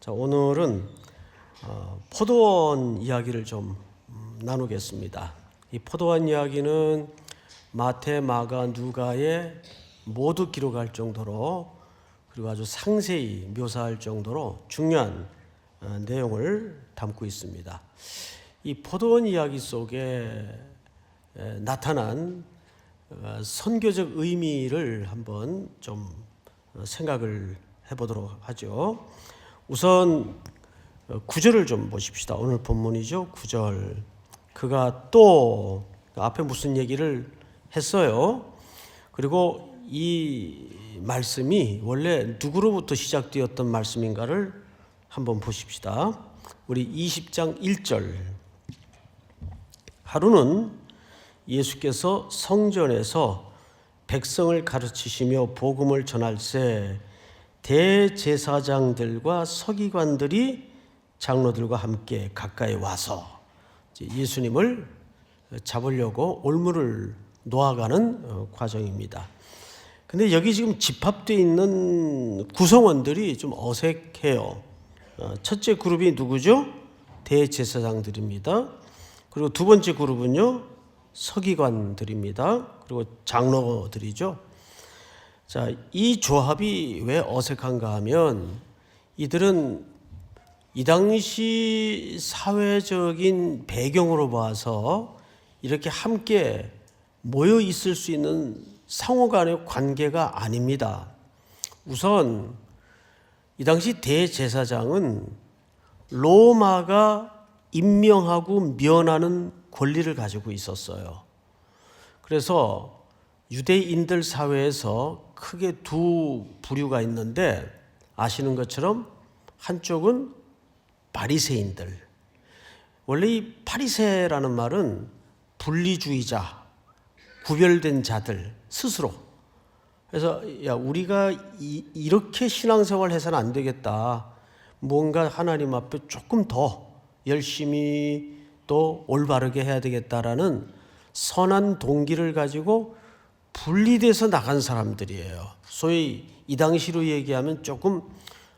자, 오늘은 포도원 이야기를 좀 나누겠습니다. 이 포도원 이야기는 마태, 마가, 누가에 모두 기록할 정도로 그리고 아주 상세히 묘사할 정도로 중요한 내용을 담고 있습니다. 이 포도원 이야기 속에 나타난 선교적 의미를 한번 좀 생각을 해보도록 하죠. 우선 9절을 좀 보십시다. 오늘 본문이죠. 9절. 그가 또 앞에 무슨 얘기를 했어요. 그리고 이 말씀이 원래 누구로부터 시작되었던 말씀인가를 한번 보십시다. 우리 20장 1절. 하루는 예수께서 성전에서 백성을 가르치시며 복음을 전할새 대제사장들과 서기관들이 장로들과 함께 가까이 와서 예수님을 잡으려고 올무를 놓아가는 과정입니다. 근데 여기 지금 집합되어 있는 구성원들이 좀 어색해요. 첫째 그룹이 누구죠? 대제사장들입니다. 그리고 두 번째 그룹은요, 서기관들입니다. 그리고 장로들이죠. 자, 이 조합이 왜 어색한가 하면 이들은 이 당시 사회적인 배경으로 봐서 이렇게 함께 모여 있을 수 있는 상호 간의 관계가 아닙니다. 우선 이 당시 대제사장은 로마가 임명하고 면하는 권리를 가지고 있었어요. 그래서 유대인들 사회에서 크게 두 부류가 있는데 아시는 것처럼 한쪽은 바리새인들. 원래 이 바리새라는 말은 분리주의자, 구별된 자들 스스로. 그래서 야, 우리가 이렇게 신앙생활 해서는 안 되겠다. 뭔가 하나님 앞에 조금 더 열심히 또 올바르게 해야 되겠다라는 선한 동기를 가지고 분리돼서 나간 사람들이에요. 소위 이 당시로 얘기하면 조금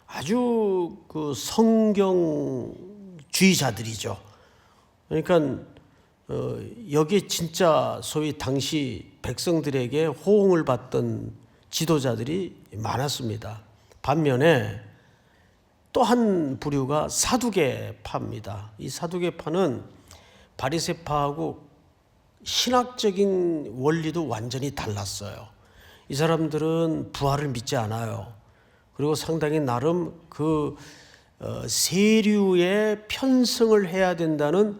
아주 그 성경주의자들이죠. 그러니까 여기에 진짜 소위 당시 백성들에게 호응을 받던 지도자들이 많았습니다. 반면에 또 한 부류가 사두개파입니다. 이 사두개파는 바리새파하고 신학적인 원리도 완전히 달랐어요. 이 사람들은 부활을 믿지 않아요. 그리고 상당히 나름 그 세류에 편승을 해야 된다는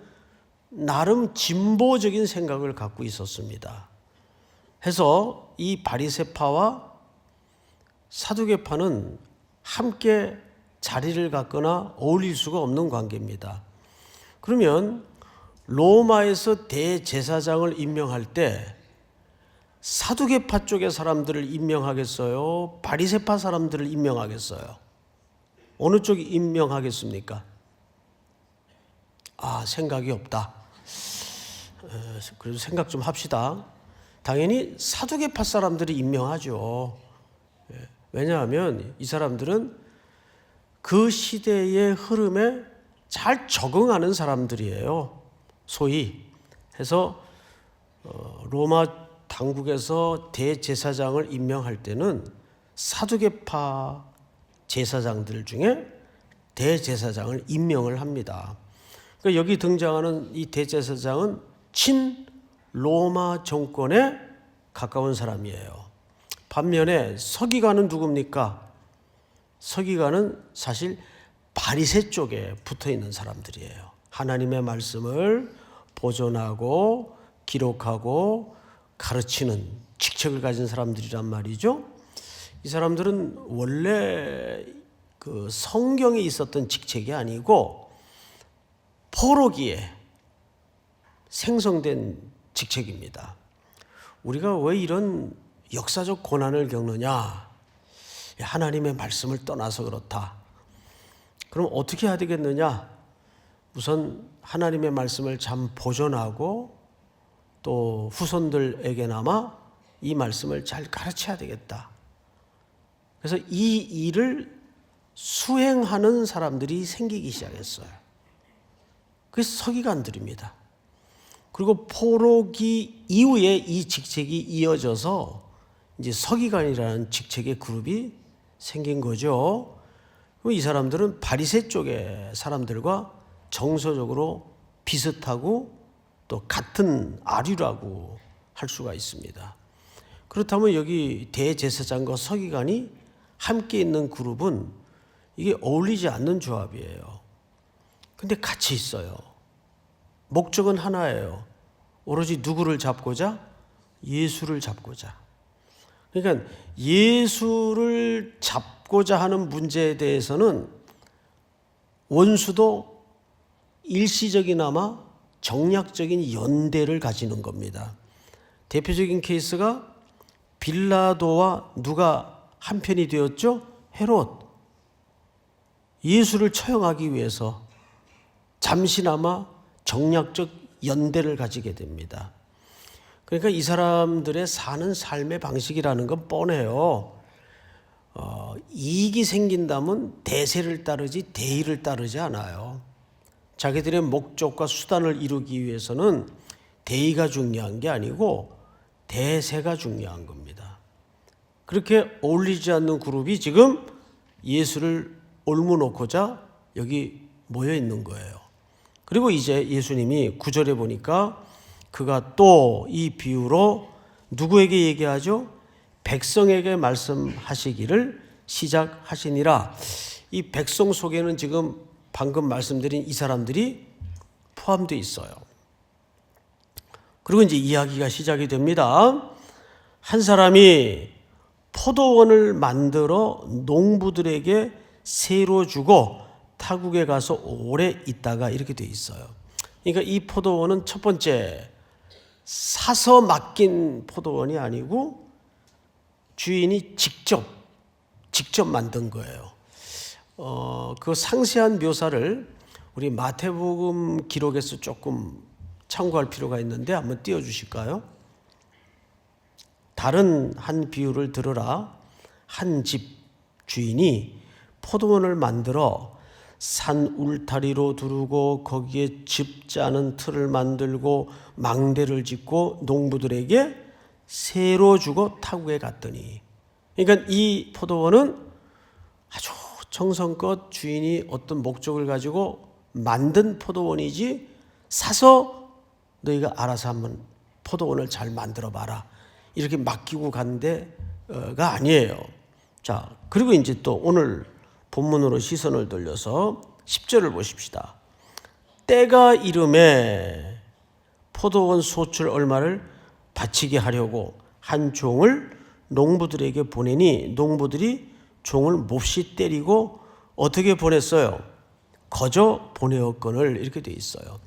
나름 진보적인 생각을 갖고 있었습니다. 해서 이 바리새파와 사두개파는 함께 자리를 갖거나 어울릴 수가 없는 관계입니다. 그러면 로마에서 대제사장을 임명할 때 사두개파 쪽의 사람들을 임명하겠어요? 바리새파 사람들을 임명하겠어요? 어느 쪽이 임명하겠습니까? 생각이 없다. 그래도 생각 좀 합시다. 당연히 사두개파 사람들이 임명하죠. 왜냐하면 이 사람들은 그 시대의 흐름에 잘 적응하는 사람들이에요. 소위 해서 로마 당국에서 대제사장을 임명할 때는 사두개파 제사장들 중에 대제사장을 임명을 합니다. 그러니까 여기 등장하는 이 대제사장은 친 로마 정권에 가까운 사람이에요. 반면에 서기관은 누굽니까? 서기관은 사실 바리새 쪽에 붙어 있는 사람들이에요. 하나님의 말씀을 보존하고 기록하고 가르치는 직책을 가진 사람들이란 말이죠. 이 사람들은 원래 그 성경에 있었던 직책이 아니고 포로기에 생성된 직책입니다. 우리가 왜 이런 역사적 고난을 겪느냐? 하나님의 말씀을 떠나서 그렇다. 그럼 어떻게 해야 되겠느냐? 우선 하나님의 말씀을 참 보존하고 또 후손들에게나마 이 말씀을 잘 가르쳐야 되겠다. 그래서 이 일을 수행하는 사람들이 생기기 시작했어요. 그래서 서기관들입니다. 그리고 포로기 이후에 이 직책이 이어져서 이제 서기관이라는 직책의 그룹이 생긴 거죠. 이 사람들은 바리새 쪽의 사람들과 정서적으로 비슷하고 또 같은 아류라고 할 수가 있습니다. 그렇다면 여기 대제사장과 서기관이 함께 있는 그룹은 이게 어울리지 않는 조합이에요. 근데 같이 있어요. 목적은 하나예요. 오로지 누구를 잡고자? 예수를 잡고자. 그러니까 예수를 잡고자 하는 문제에 대해서는 원수도 일시적이나마 정략적인 연대를 가지는 겁니다. 대표적인 케이스가 빌라도와 누가 한편이 되었죠? 헤롯. 예수를 처형하기 위해서 잠시나마 정략적 연대를 가지게 됩니다. 그러니까 이 사람들의 사는 삶의 방식이라는 건 뻔해요. 이익이 생긴다면 대세를 따르지 대의를 따르지 않아요. 자기들의 목적과 수단을 이루기 위해서는 대의가 중요한 게 아니고 대세가 중요한 겁니다. 그렇게 어울리지 않는 그룹이 지금 예수를 옮겨놓고자 여기 모여 있는 거예요. 그리고 이제 예수님이 9절에 보니까 그가 또 이 비유로 누구에게 얘기하죠? 백성에게 말씀하시기를 시작하시니라. 이 백성 속에는 지금 방금 말씀드린 이 사람들이 포함되어 있어요. 그리고 이제 이야기가 시작이 됩니다. 한 사람이 포도원을 만들어 농부들에게 새로 주고 타국에 가서 오래 있다가 이렇게 돼 있어요. 그러니까 이 포도원은 첫 번째 사서 맡긴 포도원이 아니고 주인이 직접 만든 거예요. 그 상세한 묘사를 우리 마태복음 기록에서 조금 참고할 필요가 있는데 한번 띄워주실까요? 다른 한 비유를 들으라. 한 집 주인이 포도원을 만들어 산 울타리로 두르고 거기에 집 짜는 틀을 만들고 망대를 짓고 농부들에게 새로 주고 타국에 갔더니, 그러니까 이 포도원은 아주 정성껏 주인이 어떤 목적을 가지고 만든 포도원이지 사서 너희가 알아서 한번 포도원을 잘 만들어 봐라 이렇게 맡기고 간 데가 아니에요. 자, 그리고 이제 또 오늘 본문으로 시선을 돌려서 10절을 보십시다. 때가 이름에 포도원 소출 얼마를 바치게 하려고 한 종을 농부들에게 보내니 농부들이 종을 몹시 때리고 어떻게 보냈어요? 거저 보내었거늘 이렇게 돼 있어요.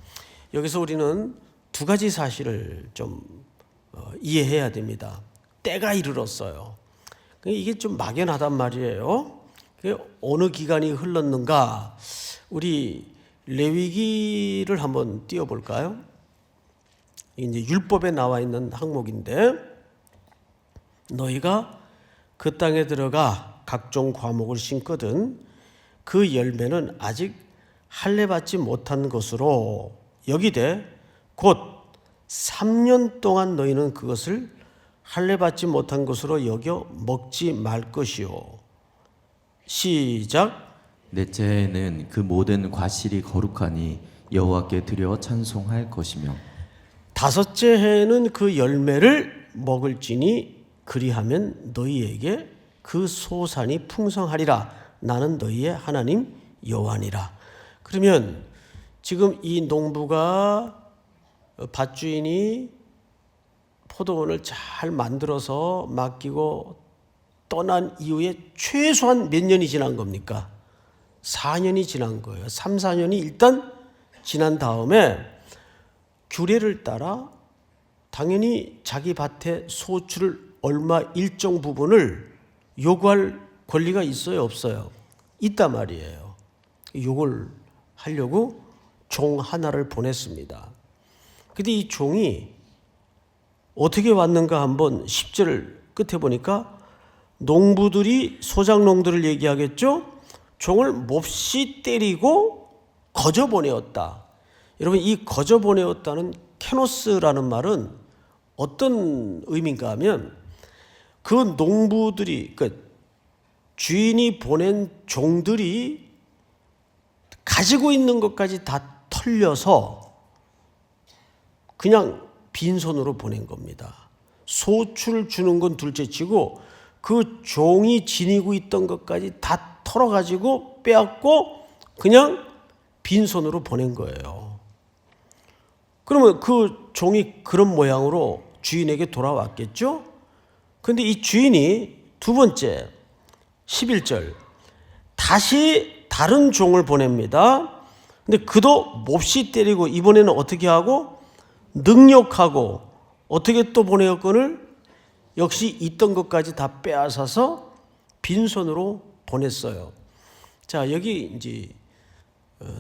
여기서 우리는 두 가지 사실을 좀 이해해야 됩니다. 때가 이르렀어요. 이게 좀 막연하단 말이에요. 어느 기간이 흘렀는가? 우리 레위기를 한번 띄워볼까요? 이제 율법에 나와 있는 항목인데, 너희가 그 땅에 들어가 각종 과목을 심거든 그 열매는 아직 할례 받지 못한 것으로 여기되 곧 3년 동안 너희는 그것을 할례 받지 못한 것으로 여겨 먹지 말 것이요. 시작. 넷째 해에는 그 모든 과실이 거룩하니 여호와께 드려 찬송할 것이며 다섯째 해에는 그 열매를 먹을지니 그리하면 너희에게 그 소산이 풍성하리라. 나는 너희의 하나님 여호와니라. 그러면 지금 이 농부가 밭주인이 포도원을 잘 만들어서 맡기고 떠난 이후에 최소한 몇 년이 지난 겁니까? 4년이 지난 거예요. 3, 4년이 일단 지난 다음에 규례를 따라 당연히 자기 밭에 소출을 얼마 일정 부분을 요구할 권리가 있어요, 없어요? 있단 말이에요. 요걸 하려고 종 하나를 보냈습니다. 근데 이 종이 어떻게 왔는가 한번 10절 끝에 보니까 농부들이 소작농들을 얘기하겠죠? 종을 몹시 때리고 거저 보내었다. 여러분, 이 거저 보내었다는 케노스라는 말은 어떤 의미인가 하면 그 농부들이, 그 주인이 보낸 종들이 가지고 있는 것까지 다 털려서 그냥 빈손으로 보낸 겁니다. 소출 주는 건 둘째치고 그 종이 지니고 있던 것까지 다 털어가지고 빼앗고 그냥 빈손으로 보낸 거예요. 그러면 그 종이 그런 모양으로 주인에게 돌아왔겠죠? 근데 이 주인이 두 번째 11절 다시 다른 종을 보냅니다. 근데 그도 몹시 때리고 이번에는 어떻게 하고 능욕하고 어떻게 또 보내었건을 역시 있던 것까지 다 빼앗아서 빈손으로 보냈어요. 자, 여기 이제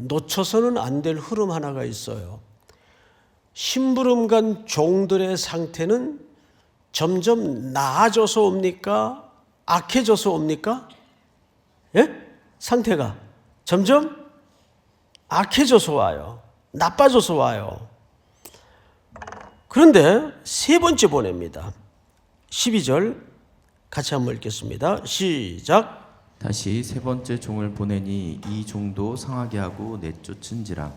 놓쳐서는 안 될 흐름 하나가 있어요. 심부름간 종들의 상태는 점점 나아져서 옵니까? 악해져서 옵니까? 예? 상태가 점점 악해져서 와요. 나빠져서 와요. 그런데 세 번째 보냅니다. 12절 같이 한번 읽겠습니다. 시작. 다시 세 번째 종을 보내니 이 종도 상하게 하고 내쫓은지라.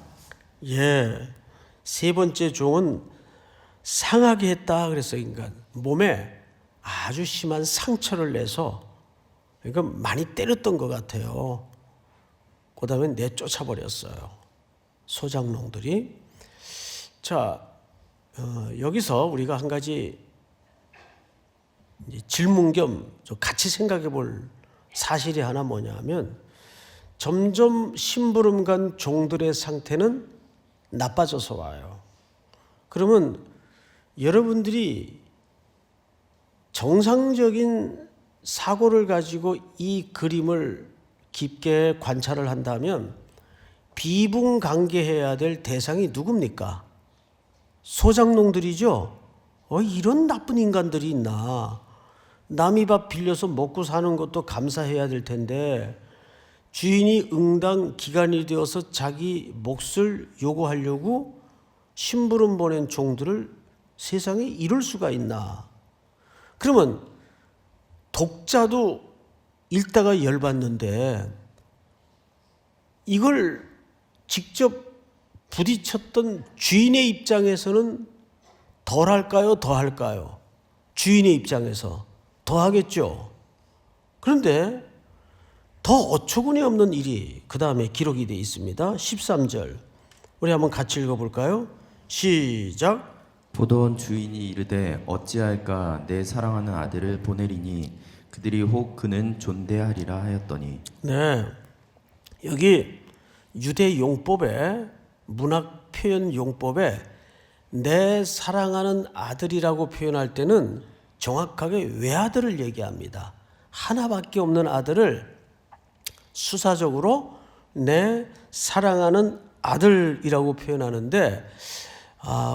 예, 세 번째 종은 상하게 했다 그랬어요. 그러니까 몸에 아주 심한 상처를 내서 그러니까 많이 때렸던 것 같아요. 그 다음에 내쫓아버렸어요. 소작농들이. 자, 여기서 우리가 한 가지 질문 겸 같이 생각해 볼 사실이 하나 뭐냐 하면 점점 심부름간 종들의 상태는 나빠져서 와요. 그러면 여러분들이 정상적인 사고를 가지고 이 그림을 깊게 관찰을 한다면 비분간계해야 될 대상이 누굽니까? 소작농들이죠. 이런 나쁜 인간들이 있나? 남이 밥 빌려서 먹고 사는 것도 감사해야 될 텐데 주인이 응당 기간이 되어서 자기 몫을 요구하려고 심부름 보낸 종들을 세상에 이럴 수가 있나? 그러면 독자도 읽다가 열받는데 이걸 직접 부딪혔던 주인의 입장에서는 덜 할까요? 더 할까요? 주인의 입장에서 더 하겠죠. 그런데 더 어처구니 없는 일이 그 다음에 기록이 되어 있습니다. 13절 우리 한번 같이 읽어볼까요? 시작. 보던 주인이 이르되 어찌할까 내 사랑하는 아들을 보내리니 그들이 혹 그는 존대하리라 하였더니. 네, 여기 유대 용법에 문학 표현 용법에 내 사랑하는 아들이라고 표현할 때는 정확하게 외아들을 얘기합니다. 하나밖에 없는 아들을 수사적으로 내 사랑하는 아들이라고 표현하는데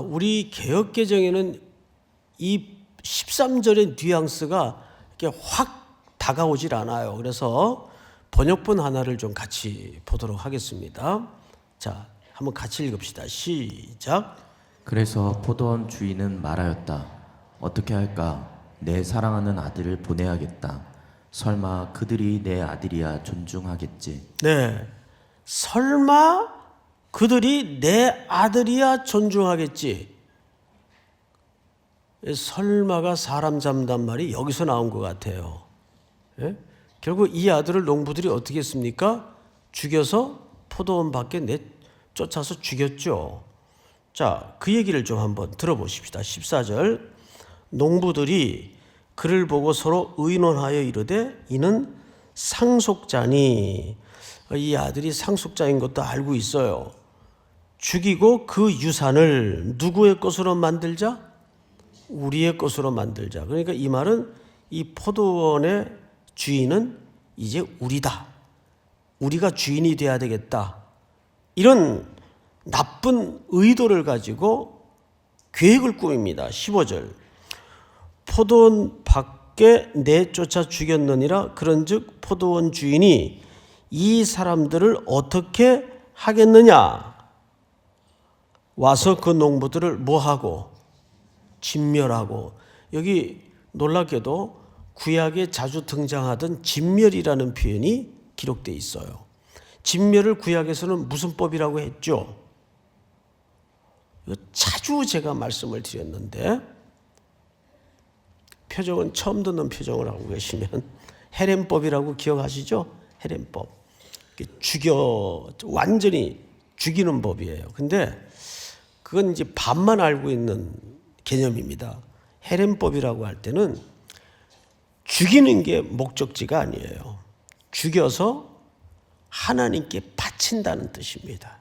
우리 개역개정에는 이 13절의 뉘앙스가 이렇게 확 다가오질 않아요. 그래서 번역본 하나를 좀 같이 보도록 하겠습니다. 자, 한번 같이 읽읍시다. 시작. 그래서 포도원 주인은 말하였다. 어떻게 할까? 내 사랑하는 아들을 보내야겠다. 설마 그들이 내 아들이야 존중하겠지. 네, 설마 그들이 내 아들이야 존중하겠지. 설마가 사람 잡는단 말이 여기서 나온 것 같아요. 예? 결국 이 아들을 농부들이 어떻게 했습니까? 죽여서 포도원 밖에 내쫓아서 죽였죠. 자, 그 얘기를 좀 한번 들어보십시다. 14절 농부들이 그를 보고 서로 의논하여 이르되 이는 상속자니. 이 아들이 상속자인 것도 알고 있어요. 죽이고 그 유산을 누구의 것으로 만들자? 우리의 것으로 만들자. 그러니까 이 말은 이 포도원의 주인은 이제 우리다. 우리가 주인이 돼야 되겠다. 이런 나쁜 의도를 가지고 계획을 꾸밉니다. 15절 포도원 밖에 내쫓아 죽였느니라. 그런즉 포도원 주인이 이 사람들을 어떻게 하겠느냐? 와서 그 농부들을 뭐하고? 진멸하고. 여기 놀랍게도 구약에 자주 등장하던 진멸이라는 표현이 기록되어 있어요. 진멸을 구약에서는 무슨 법이라고 했죠? 자주 제가 말씀을 드렸는데 표정은 처음 듣는 표정을 하고 계시면 헤렘법이라고 기억하시죠? 헤렘법. 완전히 죽이는 법이에요. 근데 그건 이제 반만 알고 있는 개념입니다. 헤렘법이라고 할 때는 죽이는 게 목적지가 아니에요. 죽여서 하나님께 바친다는 뜻입니다.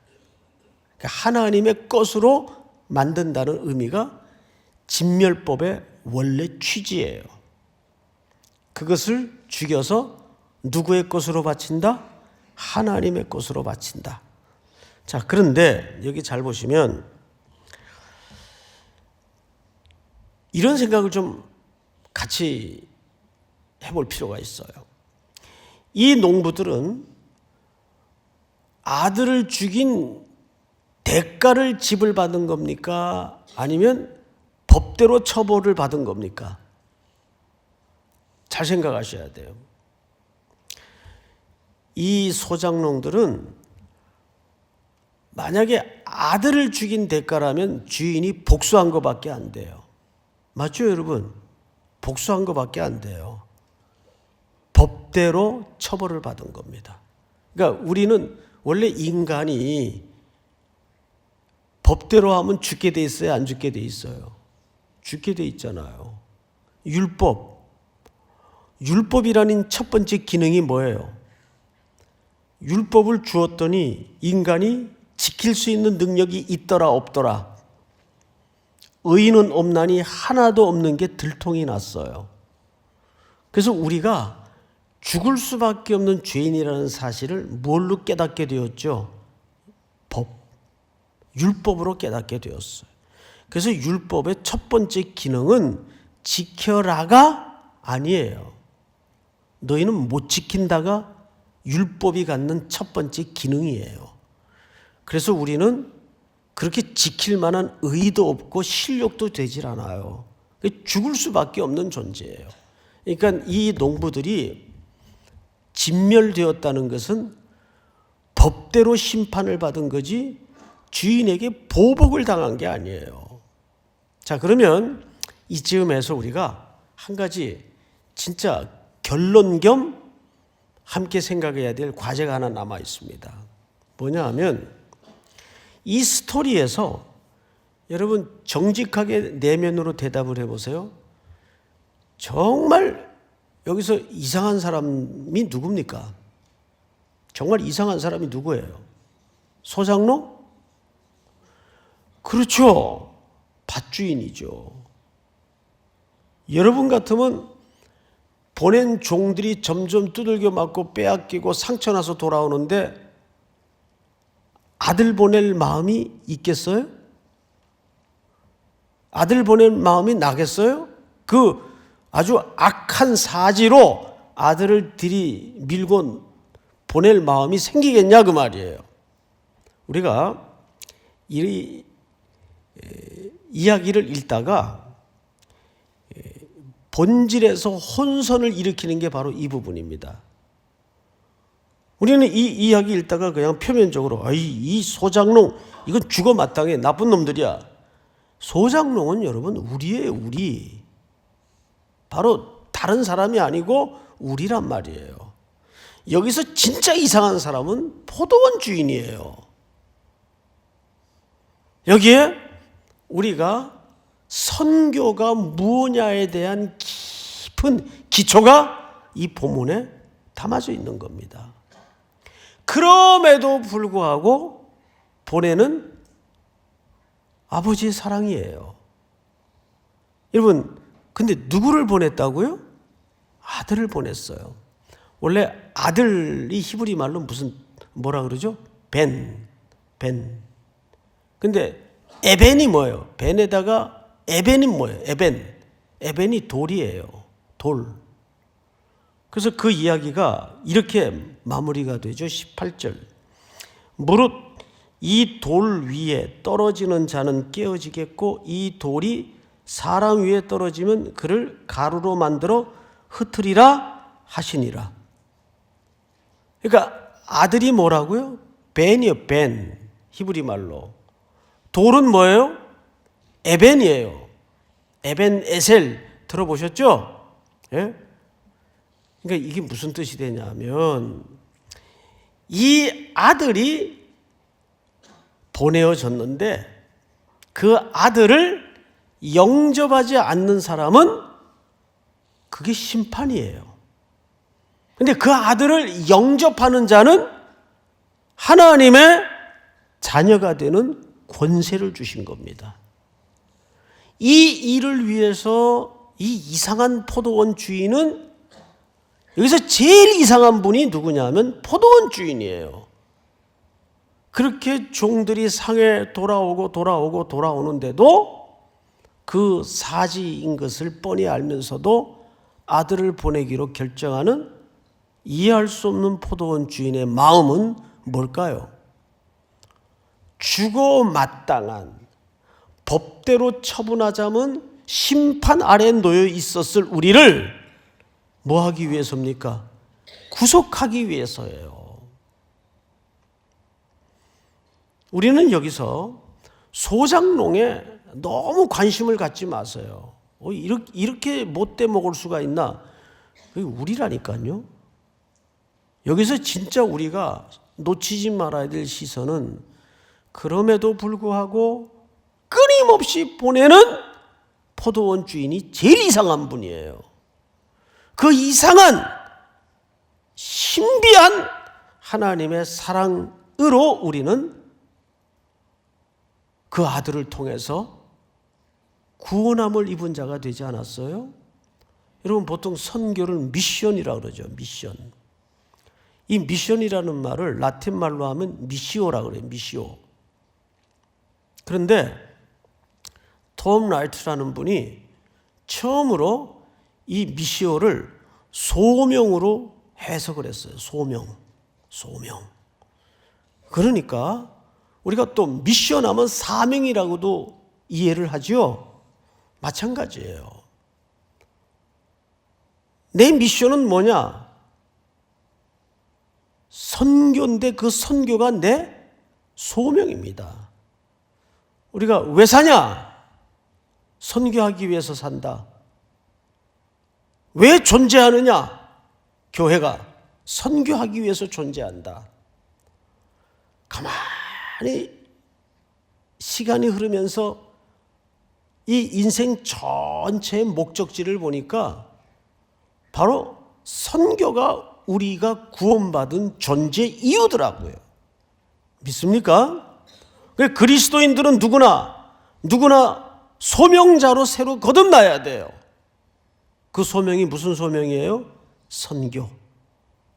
그러니까 하나님의 것으로 만든다는 의미가 진멸법의 원래 취지예요. 그것을 죽여서 누구의 것으로 바친다? 하나님의 것으로 바친다. 자, 그런데 여기 잘 보시면 이런 생각을 좀 같이 해볼 필요가 있어요. 이 농부들은 아들을 죽인 대가를 지불받은 겁니까? 아니면 법대로 처벌을 받은 겁니까? 잘 생각하셔야 돼요. 이 소작농들은 만약에 아들을 죽인 대가라면 주인이 복수한 것밖에 안 돼요. 맞죠, 여러분? 복수한 것밖에 안 돼요. 법대로 처벌을 받은 겁니다. 그러니까 우리는 원래 인간이 법대로 하면 죽게 돼 있어요? 안 죽게 돼 있어요? 죽게 돼 있잖아요. 율법이라는 첫 번째 기능이 뭐예요? 율법을 주었더니 인간이 지킬 수 있는 능력이 있더라 없더라. 의인은 없나니 하나도 없는 게 들통이 났어요. 그래서 우리가 죽을 수밖에 없는 죄인이라는 사실을 뭘로 깨닫게 되었죠? 율법으로 깨닫게 되었어요. 그래서 율법의 첫 번째 기능은 지켜라가 아니에요. 너희는 못 지킨다가 율법이 갖는 첫 번째 기능이에요. 그래서 우리는 그렇게 지킬 만한 의의도 없고 실력도 되질 않아요. 죽을 수밖에 없는 존재예요. 그러니까 이 농부들이 진멸되었다는 것은 법대로 심판을 받은 거지 주인에게 보복을 당한 게 아니에요. 자, 그러면 이쯤에서 우리가 한 가지 진짜 결론 겸 함께 생각해야 될 과제가 하나 남아 있습니다. 뭐냐 하면 이 스토리에서 여러분 정직하게 내면으로 대답을 해보세요. 정말 여기서 이상한 사람이 누굽니까? 정말 이상한 사람이 누구예요? 소작농? 그렇죠. 밭주인이죠. 여러분 같으면 보낸 종들이 점점 두들겨 맞고 빼앗기고 상처나서 돌아오는데 아들 보낼 마음이 있겠어요? 아들 보낼 마음이 나겠어요? 그 아주 악한 사지로 아들을 들이밀고 보낼 마음이 생기겠냐 그 말이에요. 우리가 이 이야기를 읽다가 본질에서 혼선을 일으키는 게 바로 이 부분입니다. 우리는 이 이야기 읽다가 그냥 표면적으로 이 소작농 이건 죽어 마땅해 나쁜 놈들이야. 소작농은 여러분 우리예요. 우리. 바로 다른 사람이 아니고 우리란 말이에요. 여기서 진짜 이상한 사람은 포도원 주인이에요. 여기에 우리가 선교가 무엇냐에 대한 깊은 기초가 이 본문에 담아져 있는 겁니다. 그럼에도 불구하고 보내는 아버지의 사랑이에요. 여러분, 근데 누구를 보냈다고요? 아들을 보냈어요. 원래 아들이 히브리 말로 뭐라 그러죠? 벤. 근데 에벤이 뭐예요? 벤에다가 에벤이 뭐예요? 에벤이 돌이에요. 돌. 그래서 그 이야기가 이렇게 마무리가 되죠. 18절. 무릇 이 돌 위에 떨어지는 자는 깨어지겠고 이 돌이 사람 위에 떨어지면 그를 가루로 만들어 흩으리라 하시니라. 그러니까 아들이 뭐라고요? 벤이요, 벤. 히브리 말로. 돌은 뭐예요? 에벤이에요. 에벤 에셀 들어보셨죠? 예? 그러니까 이게 무슨 뜻이 되냐면 이 아들이 보내어졌는데 그 아들을 영접하지 않는 사람은 그게 심판이에요. 근데 그 아들을 영접하는 자는 하나님의 자녀가 되는 권세를 주신 겁니다. 이 일을 위해서 이 이상한 포도원 주인은 여기서 제일 이상한 분이 누구냐면 포도원 주인이에요. 그렇게 종들이 상에 돌아오는데도 그 사지인 것을 뻔히 알면서도 아들을 보내기로 결정하는 이해할 수 없는 포도원 주인의 마음은 뭘까요? 죽어 마땅한 법대로 처분하자면 심판 아래에 놓여 있었을 우리를 뭐 하기 위해서입니까? 구속하기 위해서예요. 우리는 여기서 소장농에 너무 관심을 갖지 마세요. 이렇게 못돼 먹을 수가 있나? 그게 우리라니까요. 여기서 진짜 우리가 놓치지 말아야 될 시선은 그럼에도 불구하고 끊임없이 보내는 포도원 주인이 제일 이상한 분이에요. 그 이상한 신비한 하나님의 사랑으로 우리는 그 아들을 통해서 구원함을 입은 자가 되지 않았어요? 여러분 보통 선교를 미션이라고 그러죠. 미션. 이 미션이라는 말을 라틴 말로 하면 미시오라고 그래요. 미시오. 그런데 톰 라이트라는 분이 처음으로 이 미시오를 소명으로 해석을 했어요. 소명. 그러니까 우리가 또 미션하면 사명이라고도 이해를 하죠. 마찬가지예요. 내 미션은 뭐냐? 선교인데 그 선교가 내 소명입니다. 우리가 왜 사냐? 선교하기 위해서 산다. 왜 존재하느냐? 교회가 선교하기 위해서 존재한다. 가만히 시간이 흐르면서 이 인생 전체의 목적지를 보니까 바로 선교가 우리가 구원받은 존재 이유더라고요. 믿습니까? 그리스도인들은 누구나 소명자로 새로 거듭나야 돼요. 그 소명이 무슨 소명이에요? 선교.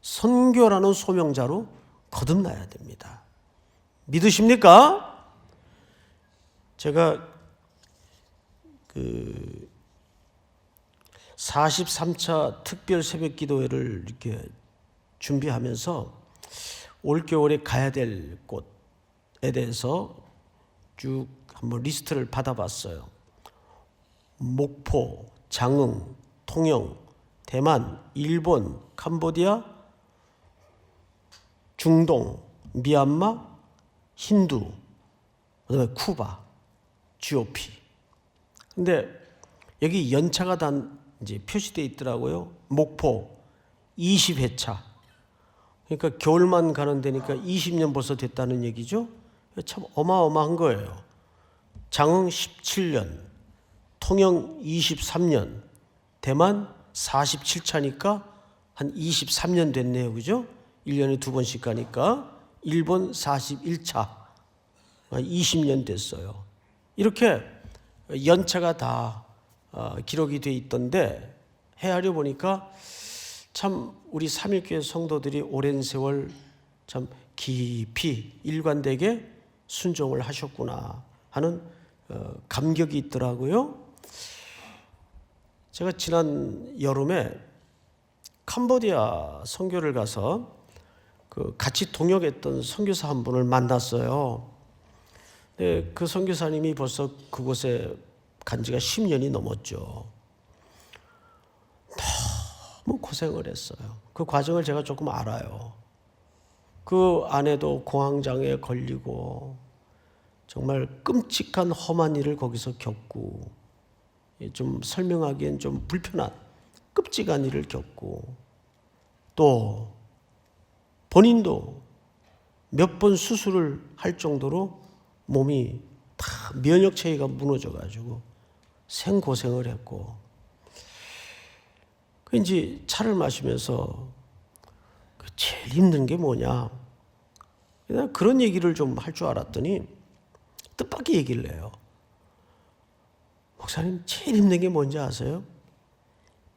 선교라는 소명자로 거듭나야 됩니다. 믿으십니까? 제가 43차 특별 새벽 기도회를 이렇게 준비하면서 올겨울에 가야 될 곳에 대해서 쭉 한번 리스트를 받아봤어요. 목포, 장흥, 통영, 대만, 일본, 캄보디아, 중동, 미얀마, 힌두, 그다음에 쿠바, GOP. 근데 여기 연차가 다 이제 표시되어 있더라고요. 목포 20회차. 그러니까 겨울만 가는 데니까 20년 벌써 됐다는 얘기죠. 참 어마어마한 거예요. 장흥 17년, 통영 23년, 대만 47차니까 한 23년 됐네요. 그죠? 1년에 2번씩 가니까 일본 41차, 20년 됐어요. 이렇게 연차가 다 기록이 돼 있던데 헤아려 보니까 참 우리 삼일교회 성도들이 오랜 세월 참 깊이 일관되게 순종을 하셨구나 하는 감격이 있더라고요. 제가 지난 여름에 캄보디아 선교를 가서 같이 동역했던 선교사 한 분을 만났어요. 네, 그 선교사님이 벌써 그곳에 간 지가 10년이 넘었죠. 너무 고생을 했어요. 그 과정을 제가 조금 알아요. 그 아내도 공황장애에 걸리고 정말 끔찍한 험한 일을 거기서 겪고, 좀 설명하기엔 좀 불편한 끔찍한 일을 겪고, 또 본인도 몇 번 수술을 할 정도로 몸이 다 면역 체계가 무너져 가지고 생고생을 했고, 그 이제 차를 마시면서 제일 힘든 게 뭐냐, 그냥 그런 얘기를 좀 할 줄 알았더니 뜻밖의 얘기를 해요. 목사님, 제일 힘든 게 뭔지 아세요?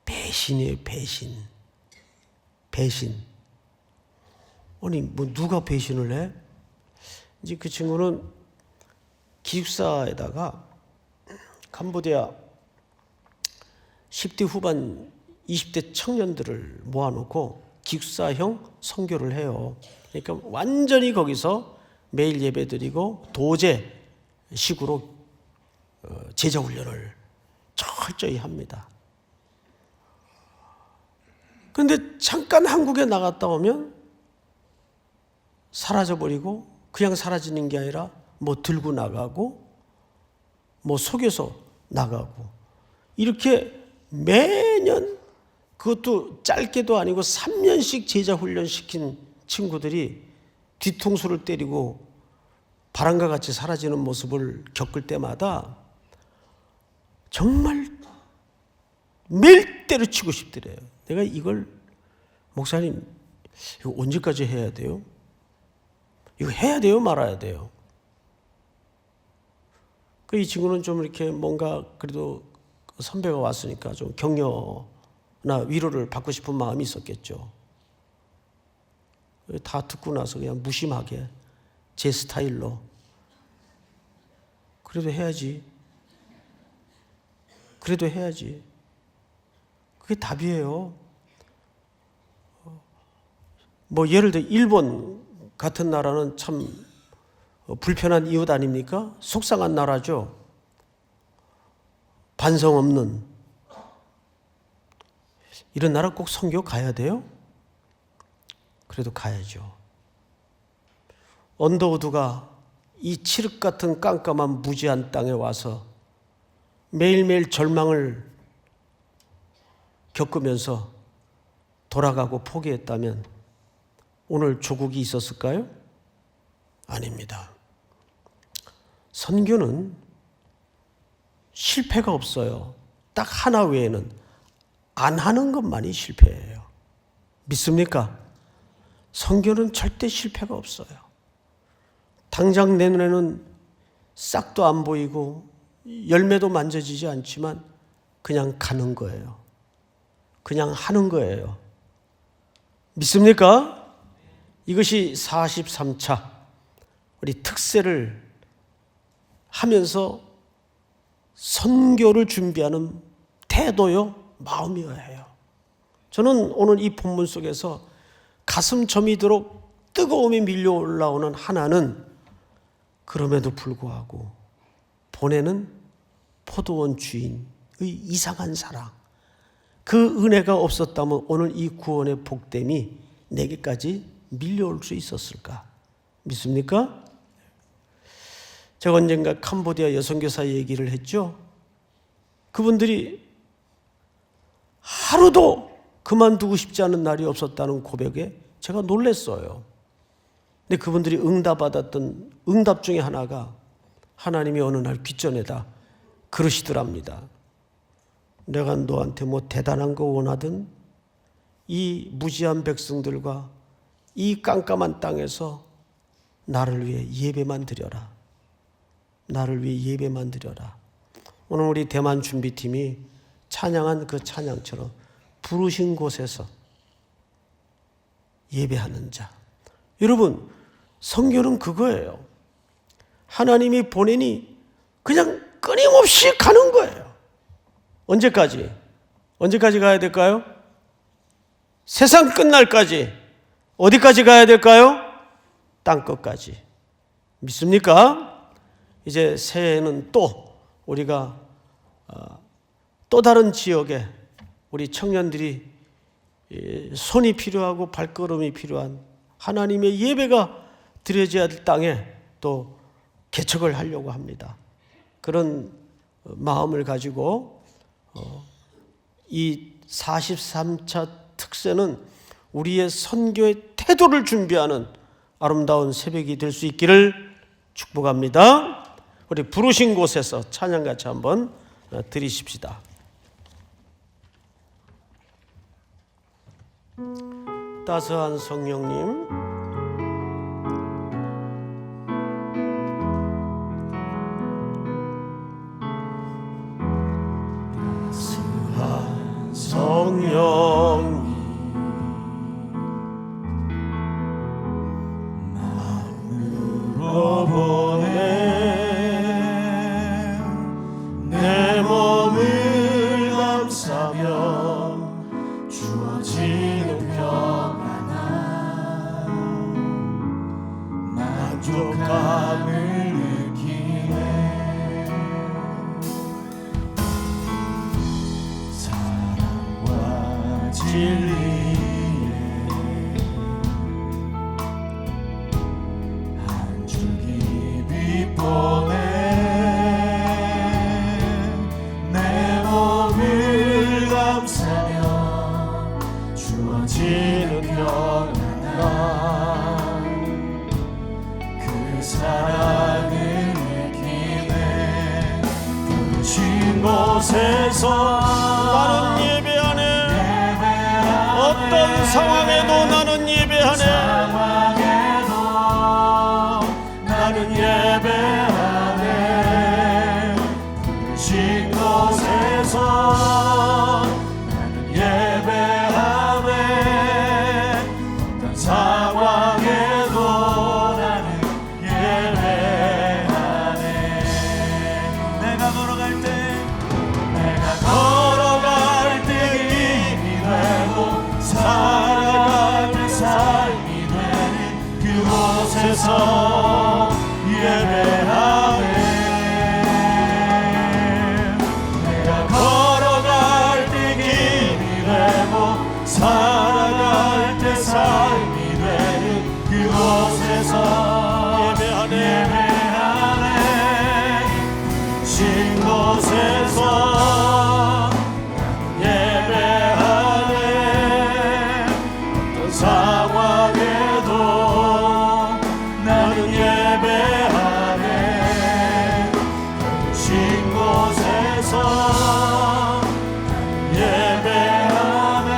배신이에요. 배신. 아니, 뭐 누가 배신을 해? 이제 그 친구는 기숙사에다가 캄보디아 10대 후반 20대 청년들을 모아놓고 기숙사형 선교를 해요. 그러니까 완전히 거기서 매일 예배드리고 도제식으로 제자훈련을 철저히 합니다. 그런데 잠깐 한국에 나갔다 오면 사라져버리고, 그냥 사라지는 게 아니라 뭐 들고 나가고 뭐 속여서 나가고, 이렇게 매년, 그것도 짧게도 아니고 3년씩 제자훈련 시킨 친구들이 뒤통수를 때리고 바람과 같이 사라지는 모습을 겪을 때마다 정말 매일 때려치고 싶더래요. 내가 이걸, 목사님, 이거 언제까지 해야 돼요? 이거 해야 돼요, 말아야 돼요? 이 친구는 좀 이렇게 뭔가 그래도 선배가 왔으니까 좀 격려나 위로를 받고 싶은 마음이 있었겠죠. 다 듣고 나서 그냥 무심하게 제 스타일로, 그래도 해야지. 그게 답이에요. 뭐 예를 들어 일본 같은 나라는 참 불편한 이웃 아닙니까? 속상한 나라죠. 반성 없는. 이런 나라 꼭 선교 가야 돼요? 그래도 가야죠. 언더우드가 이 칠흑 같은 깜깜한 무지한 땅에 와서 매일매일 절망을 겪으면서 돌아가고 포기했다면 오늘 조국이 있었을까요? 아닙니다. 선교는 실패가 없어요. 딱 하나 외에는 안 하는 것만이 실패예요. 믿습니까? 선교는 절대 실패가 없어요. 당장 내 눈에는 싹도 안 보이고 열매도 만져지지 않지만 그냥 가는 거예요. 그냥 하는 거예요. 믿습니까? 이것이 43차 우리 특세를 하면서 선교를 준비하는 태도요, 마음이어야 해요. 저는 오늘 이 본문 속에서 가슴 저미도록 뜨거움이 밀려 올라오는 하나는 그럼에도 불구하고 보내는 포도원 주인의 이상한 사랑, 그 은혜가 없었다면 오늘 이 구원의 복됨이 내게까지 밀려올 수 있었을까? 믿습니까? 제가 언젠가 캄보디아 여선교사 얘기를 했죠. 그분들이 하루도 그만두고 싶지 않은 날이 없었다는 고백에 제가 놀랐어요. 근데 그분들이 응답받았던 응답 중에 하나가 하나님이 어느 날 귓전에다 그러시더랍니다. 내가 너한테 뭐 대단한 거 원하든 이 무지한 백성들과 이 깜깜한 땅에서 나를 위해 예배만 드려라. 나를 위해 예배만 드려라. 오늘 우리 대만 준비팀이 찬양한 그 찬양처럼 부르신 곳에서 예배하는 자. 여러분, 선교는 그거예요. 하나님이 보내니 그냥 끊임없이 가는 거예요. 언제까지? 언제까지 가야 될까요? 세상 끝날까지 어디까지 가야 될까요? 땅끝까지. 믿습니까? 이제 새해에는 또 우리가 또 다른 지역에 우리 청년들이 손이 필요하고 발걸음이 필요한 하나님의 예배가 드려져야 될 땅에 또 개척을 하려고 합니다. 그런 마음을 가지고 이 43차 특세는 우리의 선교의 태도를 준비하는 아름다운 새벽이 될 수 있기를 축복합니다. 우리 부르신 곳에서 찬양 같이 한번 드리십시다. 따스한 성령님, 따스한 성령님, 마음으로 보내 내 몸을 감싸면 주어지는 평안함 만족감을 느끼네. 사랑과 진리에 한 줄기 빛 보내 내 몸을 감싸며 주어지는 평안함 그 사랑을 느끼네. 부르신 곳에서 나는 예배하네. 어떤 상황에도 나는 예배하네. 나는 예배하네. 부르신 곳에서 나는 예배하네. 어떤 상황에도 나는 예배하네. 내가 걸어갈 때 힘이 되고 살아갈 때 삶이 되는 그곳에서 예배하네. 내가 걸어갈 때 힘이 되고 살아갈 때 삶이 되는 그곳에서 예배하네. 신 곳에서 예배하네. 어떤 상황에도 나는 예배하네. 신 곳에서 예배하네.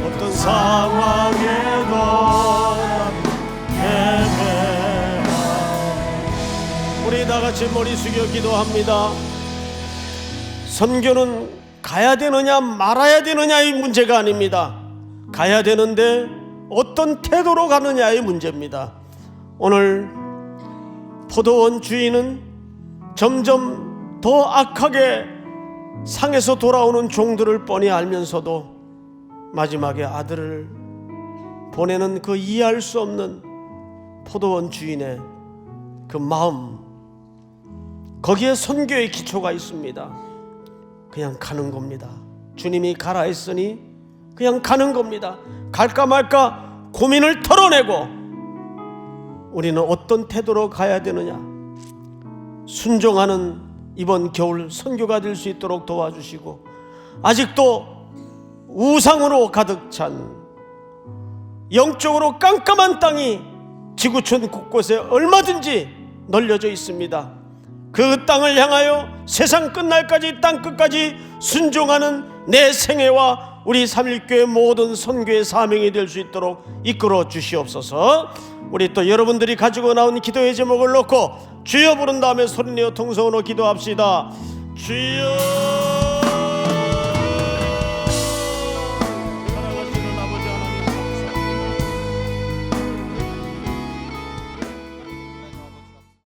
어떤 상황에도 예배하네. 우리 다 같이 머리 숙여 기도합니다. 선교는 가야 되느냐 말아야 되느냐의 문제가 아닙니다. 가야 되는데 어떤 태도로 가느냐의 문제입니다. 오늘 포도원 주인은 점점 더 악하게 상에서 돌아오는 종들을 뻔히 알면서도 마지막에 아들을 보내는 그 이해할 수 없는 포도원 주인의 그 마음, 거기에 선교의 기초가 있습니다. 그냥 가는 겁니다. 주님이 가라 했으니 그냥 가는 겁니다. 갈까 말까 고민을 털어내고 우리는 어떤 태도로 가야 되느냐, 순종하는 이번 겨울 선교가 될 수 있도록 도와주시고, 아직도 우상으로 가득 찬 영적으로 깜깜한 땅이 지구촌 곳곳에 얼마든지 널려져 있습니다. 그 땅을 향하여 세상 끝날까지 땅끝까지 순종하는 내 생애와 우리 삼일교회 모든 선교의 사명이 될 수 있도록 이끌어 주시옵소서. 우리 또 여러분들이 가지고 나온 기도의 제목을 놓고 주여 부른 다음에 소리내어 통성으로 기도합시다. 주여.